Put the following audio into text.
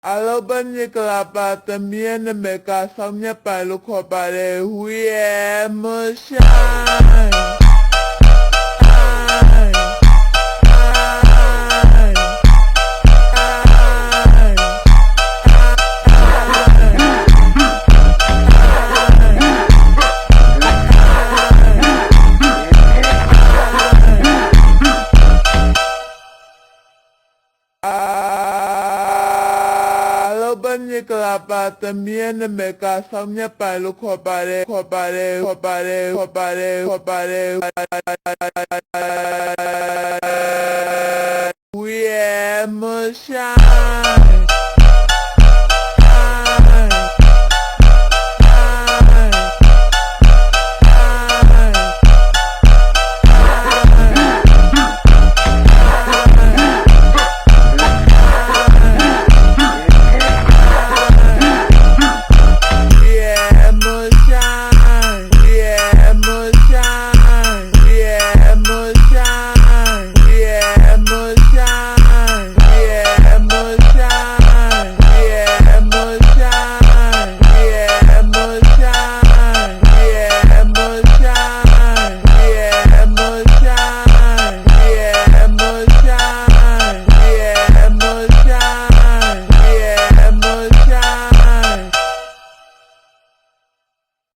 Alobaniklapa también me casa mi palo copare huye moshai. Alobaniklapa también me casa mi palo copare.